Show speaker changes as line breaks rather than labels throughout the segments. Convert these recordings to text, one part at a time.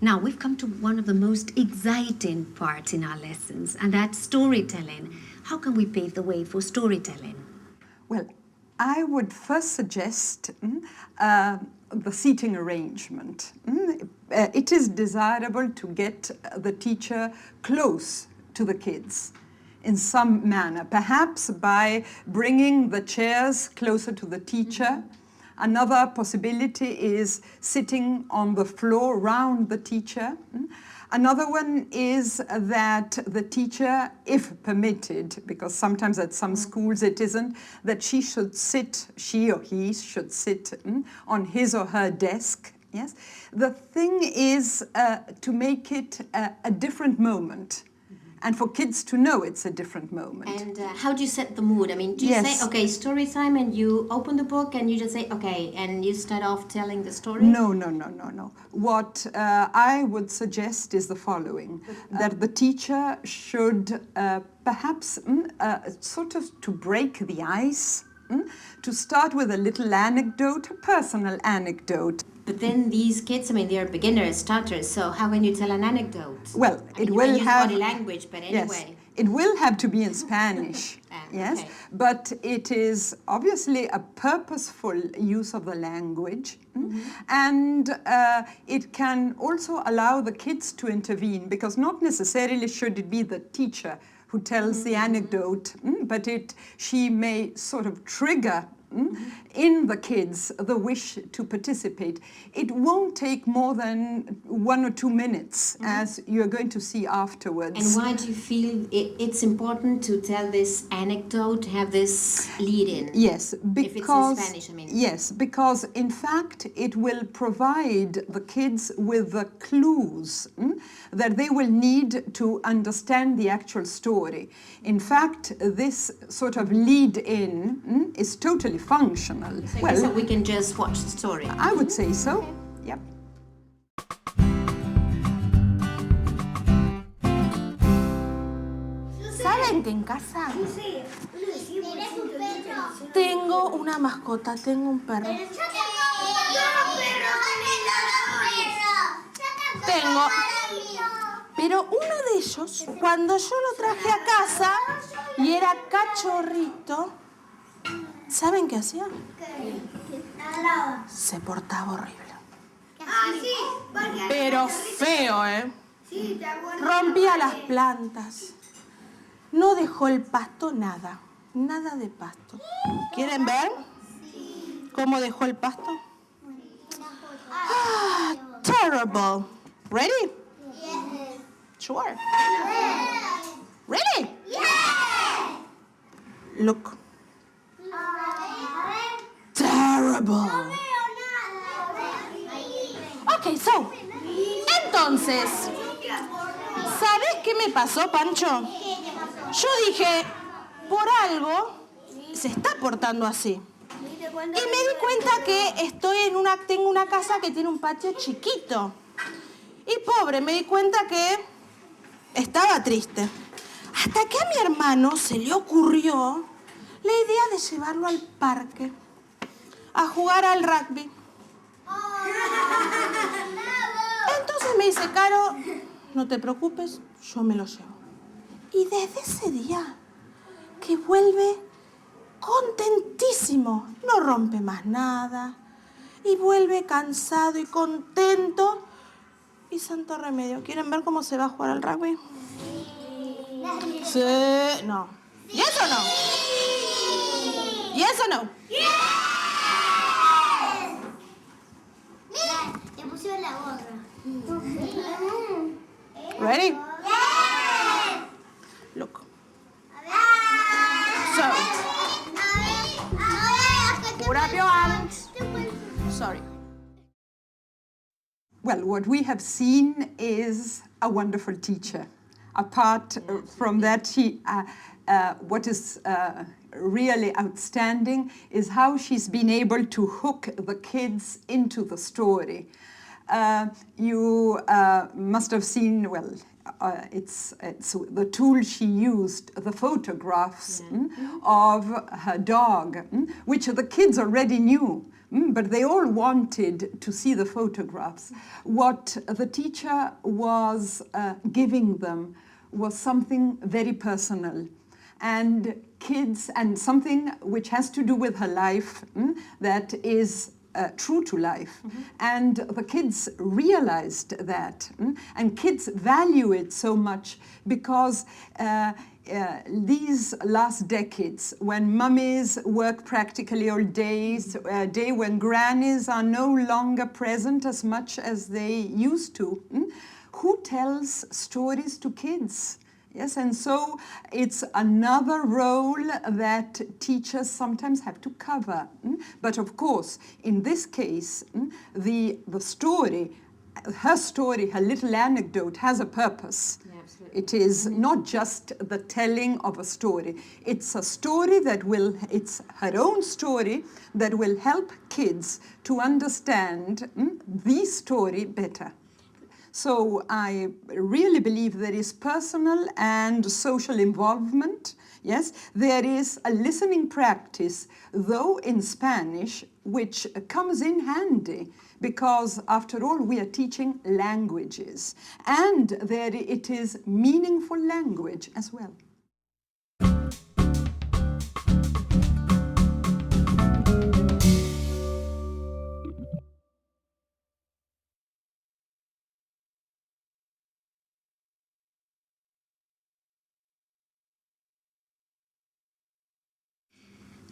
Now, we've come to one of the most exciting parts in our lessons, and that's storytelling. How can we pave the way for storytelling?
Well, I would first suggest the seating arrangement. It is desirable to get the teacher close to the kids in some manner, perhaps by bringing the chairs closer to the teacher. Another possibility is sitting on the floor around the teacher. Another one is that the teacher, if permitted, because sometimes at some schools it isn't, that she or he should sit on his or her desk. Yes. The thing is to make it a different moment. And for kids to know it's a different moment.
And how do you set the mood? I mean, do you say, okay, story time, and you open the book and you just say, okay, and you start off telling the story?
No. What I would suggest is the following, that the teacher should perhaps sort of to break the ice, to start with a little anecdote, a personal anecdote.
But then these kids, I mean, they're beginners, starters, so how can you tell an anecdote?
Well,
it will have body language, but anyway.
Yes, it will have to be in Spanish, yes,
okay.
But it is obviously a purposeful use of the language, and it can also allow the kids to intervene, because not necessarily should it be the teacher who tells the anecdote, but she may sort of trigger in the kids the wish to participate. It won't take more than 1 or 2 minutes, as you're going to see afterwards.
And why do you feel it's important to tell this anecdote, have this lead-in?
Yes, because...
If it's in Spanish, I mean.
Yes, because in fact it will provide the kids with the clues that they will need to understand the actual story. In fact, this sort of lead-in is totally functional.
So we can just watch the story.
I would say so. Yep.
¿Saben que en casa tengo una mascota, tengo un perro? Tengo. Pero uno de ellos, cuando yo lo traje a casa y era cachorrito, ¿saben qué hacía? Se portaba horrible. Pero feo, ¿eh? Rompía las plantas. No dejó el pasto nada. Nada de pasto. ¿Quieren ver cómo dejó el pasto? Ah, terrible. Ready? Sure. Ready? Look. Terrible. Okay, so, entonces, ¿sabes qué me pasó, Pancho? Yo dije, por algo se está portando así. Y me di cuenta que tengo una casa que tiene un patio chiquito. Y pobre, me di cuenta que estaba triste. Hasta que a mi hermano se le ocurrió la idea de llevarlo al parque a jugar al rugby. Entonces me dice, Caro, no te preocupes, yo me lo llevo. Y desde ese día que vuelve contentísimo, no rompe más nada y vuelve cansado y contento. Y santo remedio, ¿quieren ver cómo se va a jugar al rugby? Sí, no. ¿Yes o no? ¿Yes o no?
Mira, te pusieron la gorra.
Ready?
Look.
So,
Put up your hands. Sorry.
Well, what we have seen is a wonderful teacher. Apart from that, what is really outstanding is how she's been able to hook the kids into the story. You must have seen, well, it's the tool she used, the photographs of her dog, which the kids already knew. but they all wanted to see the photographs. What the teacher was giving them was something very personal, and kids, and something which has to do with her life, that is true to life. And the kids realized that, and kids value it so much because these last decades, when mummies work practically all days, a day when grannies are no longer present as much as they used to, who tells stories to kids? Yes, and so it's another role that teachers sometimes have to cover. But of course, in this case, the story, her little anecdote has a purpose.
Yeah, absolutely.
It is not just the telling of a story. It's a story it's her own story that will help kids to understand the story better. So I really believe there is personal and social involvement. Yes, there is a listening practice, though in Spanish, which comes in handy because, after all, we are teaching languages, and there it is meaningful language as well.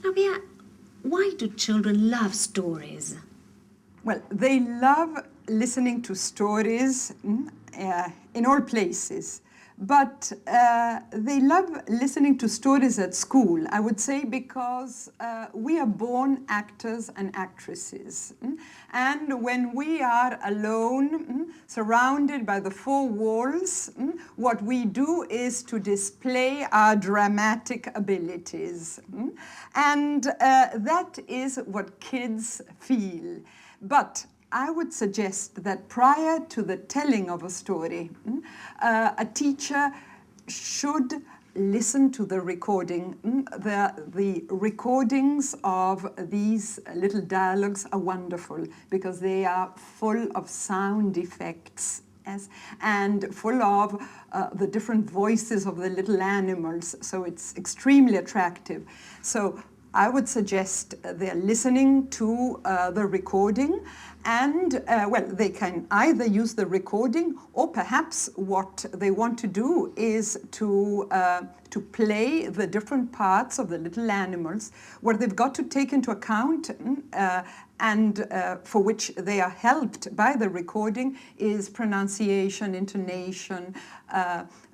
Rabia, why do children love stories?
Well, they love listening to stories in all places, but they love listening to stories at school, I would say, because we are born actors and actresses. And when we are alone, surrounded by the four walls, what we do is to display our dramatic abilities. And that is what kids feel. But I would suggest that prior to the telling of a story, a teacher should listen to the recording. The recordings of these little dialogues are wonderful because they are full of sound effects. Yes, and full of the different voices of the little animals, so it's extremely attractive. So I would suggest they're listening to the recording, and well, they can either use the recording, or perhaps what they want to do is to play the different parts of the little animals. What they've got to take into account, and for which they are helped by the recording, is pronunciation, intonation,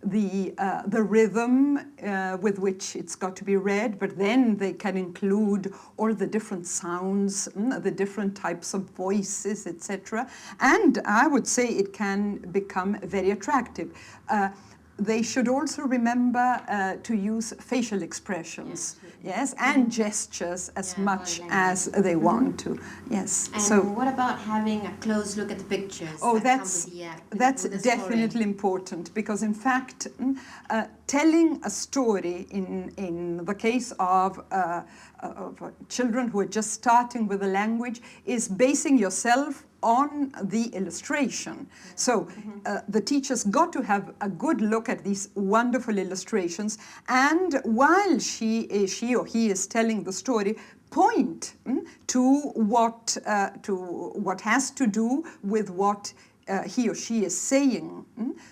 the rhythm with which it's got to be read, but then they can include all the different sounds, the different types of voices, etc. And I would say it can become very attractive. They should also remember to use facial expressions, yes, and gestures as much as they want to, yes.
And
so,
what about having a close look at the pictures?
oh,
that
that's
come with
that's
with the story?
definitely important, because in fact, telling a story in the case of children who are just starting with the language is basing yourself on the illustration. So the teacher's got to have a good look at these wonderful illustrations, and while she or he is telling the story, point to what has to do with what he or she is saying.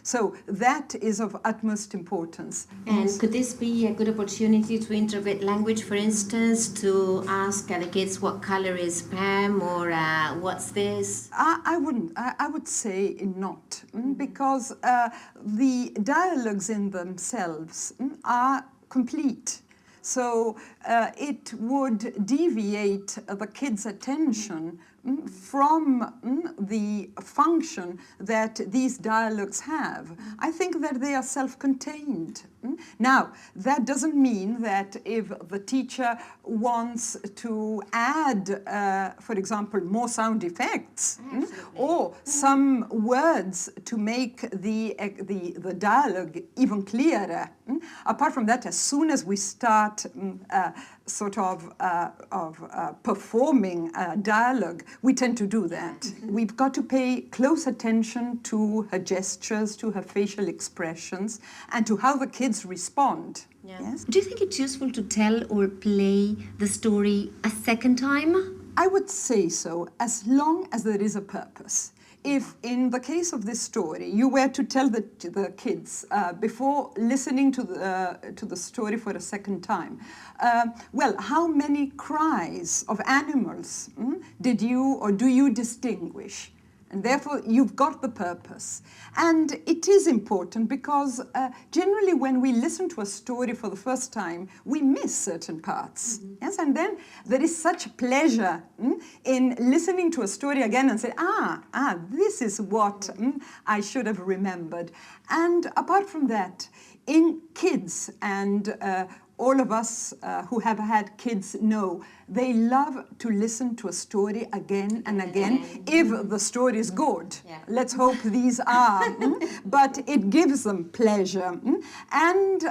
So that is of utmost importance.
And could this be a good opportunity to integrate language, for instance, to ask the kids what color is Pam, or what's this?
I wouldn't. I would say not, because the dialogues in themselves are complete. So it would deviate the kids' attention from the function that these dialogues have. I think that they are self-contained. Now, that doesn't mean that if the teacher wants to add, for example, more sound effects, or some words to make the dialogue even clearer. Apart from that, as soon as we start sort of performing dialogue, we tend to do that. We've got to pay close attention to her gestures, to her facial expressions, and to how the kids respond.
Yeah.
Yes?
Do you think it's useful to tell or play the story a second time?
I would say so, as long as there is a purpose. If, in the case of this story, you were to tell the kids before listening to the story for a second time, well, how many cries of animals did you or do you distinguish? And therefore, you've got the purpose. And it is important because generally when we listen to a story for the first time, we miss certain parts. Yes, and then there is such pleasure in listening to a story again and say, this is what I should have remembered. And apart from that, in kids and all of us who have had kids know they love to listen to a story again and again if the story is good.
Yeah.
Let's hope these are. But it gives them pleasure. And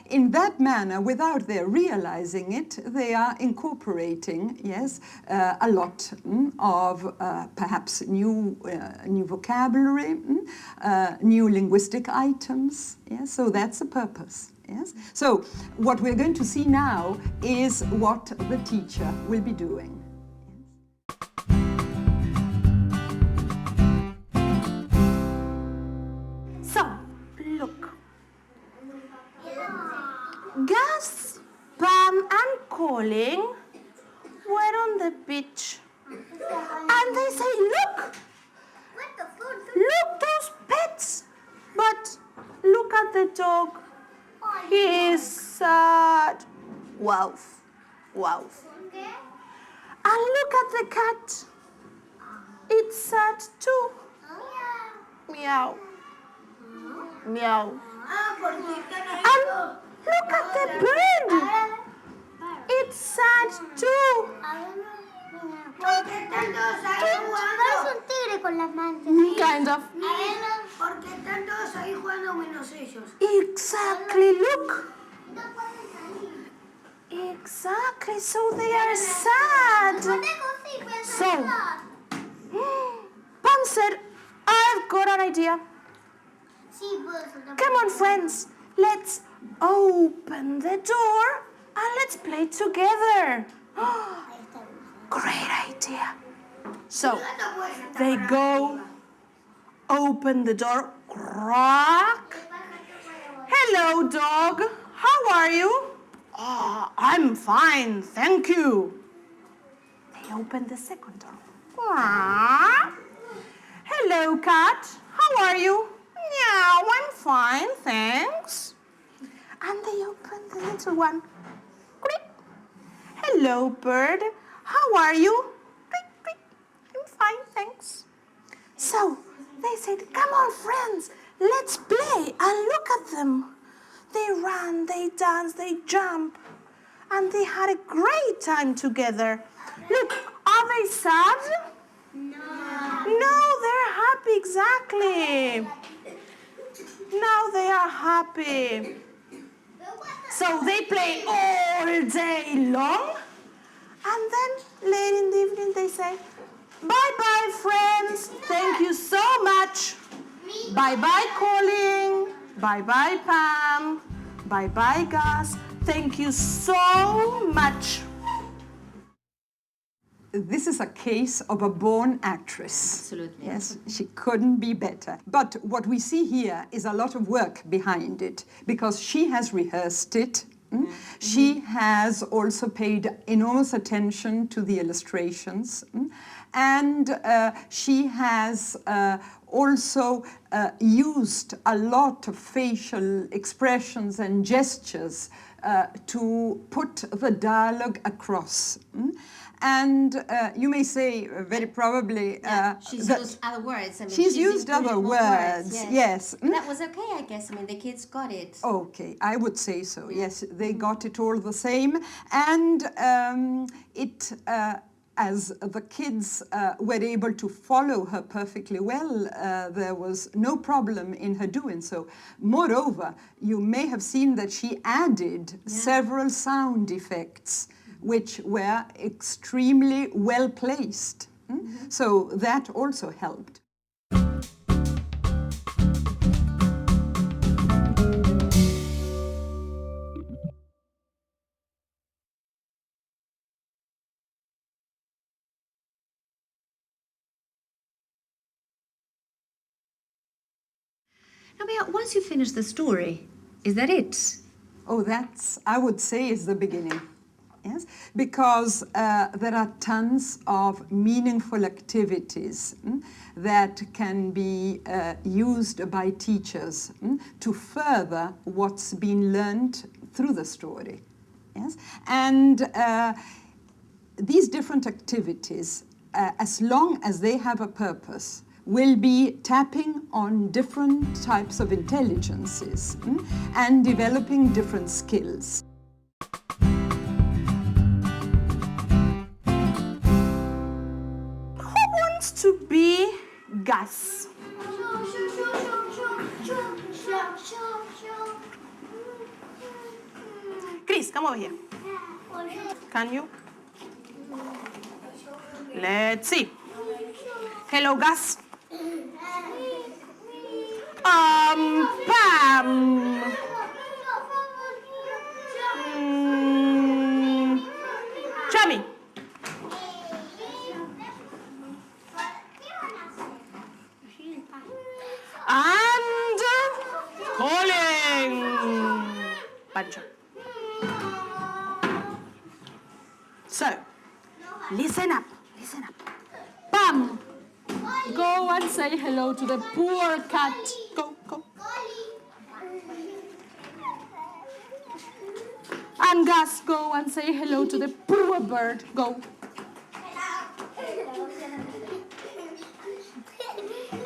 in that manner, without their realizing it, they are incorporating, yes, a lot of perhaps new vocabulary, new linguistic items. Yes? So that's the purpose. Yes? So what we're going to see now is what the teacher will be doing.
So, look. Gus, Pam, and Colin were on the beach. And they say, look! Look, those pets! But look at the dog. He is sad. Wow. Wow. And look at the cat. It's sad too. Meow. Meow. And look at the bird. It's sad too.
Parece un tigre con las manchas.
Kind of.
¿Por qué están todos ahí jugando menos ellos?
Exactly, look. Exactly, so they are sad. So, Pam said, I've got an idea. Come on, friends, let's open the door and let's play together. Great idea. So, they go, open the door, crack. Hello, dog. How are you? Oh, I'm fine, thank you. They open the second door. Quack. Hello, cat. How are you? Meow, I'm fine, thanks. And they open the little one. Quack. Hello, bird. How are you? Quack, quack. I'm fine, thanks. So they said, come on, friends, let's play and look at them. They run, they dance, they jump, and they had a great time together. Look, are they sad? No, they're happy, exactly. Now they are happy. So they play all day long, and then late in the evening they say, bye-bye, friends. Thank you so much. Bye-bye, Colin. Bye-bye, Pam. Bye-bye, Gus. Thank you so much.
This is a case of a born actress.
Absolutely.
Yes, she couldn't be better. But what we see here is a lot of work behind it because she has rehearsed it. She has also paid enormous attention to the illustrations. And she has also used a lot of facial expressions and gestures to put the dialogue across. And you may say, very probably...
she's used other words. I mean,
she's used other
included more
words, yes.
That was okay, I guess. I mean, the kids got it.
Okay, I would say so, yes. They got it all the same. And as the kids were able to follow her perfectly well, there was no problem in her doing so. Moreover, you may have seen that she added several sound effects which were extremely well placed. So that also helped.
Now, Mia, once you finish the story, is that it?
Oh, that's, I would say, is the beginning. Yes, because there are tons of meaningful activities that can be used by teachers to further what's been learned through the story. Yes, and these different activities, as long as they have a purpose, will be tapping on different types of intelligences and developing different skills.
To be Gus. Chris, come over here. Can you? Let's see. Hello, Gus. Pam. Chami. And Colin. Pancho. So, listen up. Listen up. Pam, go and say hello to the poor cat. Go, go. And Gus, go and say hello to the poor bird. Go.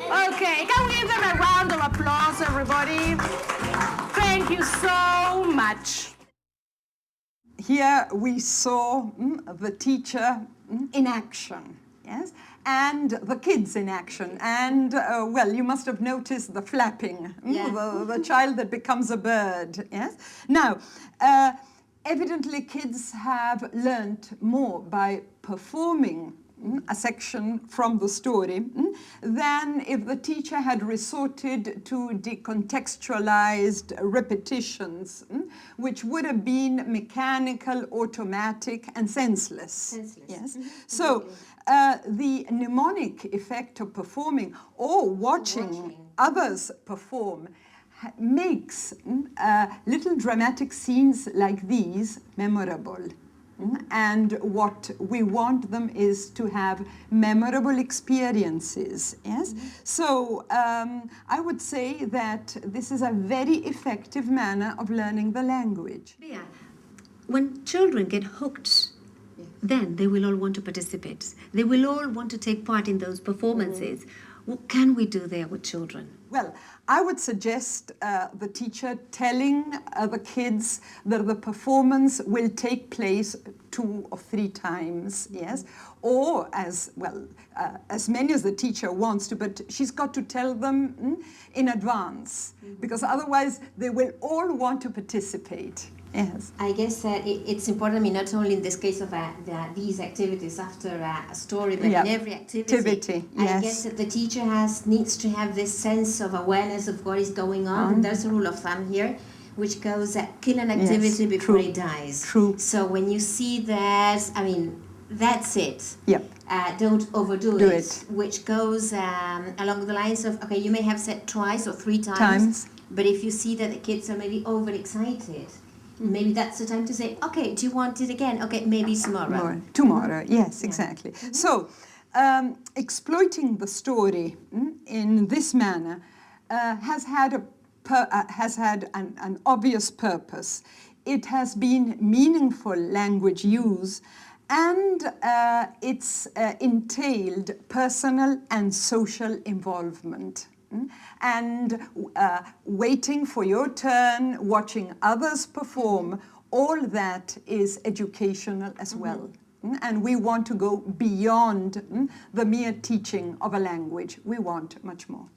Okay, can we give them a round of applause, everybody? Thank you so much.
Here we saw the teacher in action, yes, and the kids in action. And, well, you must have noticed the flapping, the child that becomes a bird, yes. Now, evidently kids have learnt more by performing a section from the story than if the teacher had resorted to decontextualized repetitions, which would have been mechanical, automatic, and senseless. Yes. So the mnemonic effect of performing or watching others perform makes little dramatic scenes like these memorable. And what we want them is to have memorable experiences, yes? So I would say that this is a very effective manner of learning the language.
Yeah. When children get hooked, then they will all want to participate. They will all want to take part in those performances. What can we do there with children?
Well, I would suggest the teacher telling the kids that the performance will take place 2 or 3 times, yes? Or as, well, as many as the teacher wants to, but she's got to tell them in advance, because otherwise they will all want to participate. Yes.
I guess that it's important, I mean, not only in this case of these activities after a story, but in every activity.
Yes.
I guess that the teacher needs to have this sense of awareness of what is going on. And there's a rule of thumb here, which goes kill an activity before it dies.
True.
So when you see that, I mean, that's it.
Yep.
Don't overdo it. Which goes along the lines of, okay, you may have said twice or 3 times. But if you see that the kids are maybe overexcited, maybe that's the time to say, okay, do you want it again? Okay, maybe tomorrow.
Tomorrow, yes, exactly. So, exploiting the story in this manner has had an obvious purpose. It has been meaningful language use, and it's entailed personal and social involvement. And waiting for your turn, watching others perform, all that is educational as well. And we want to go beyond the mere teaching of a language. We want much more.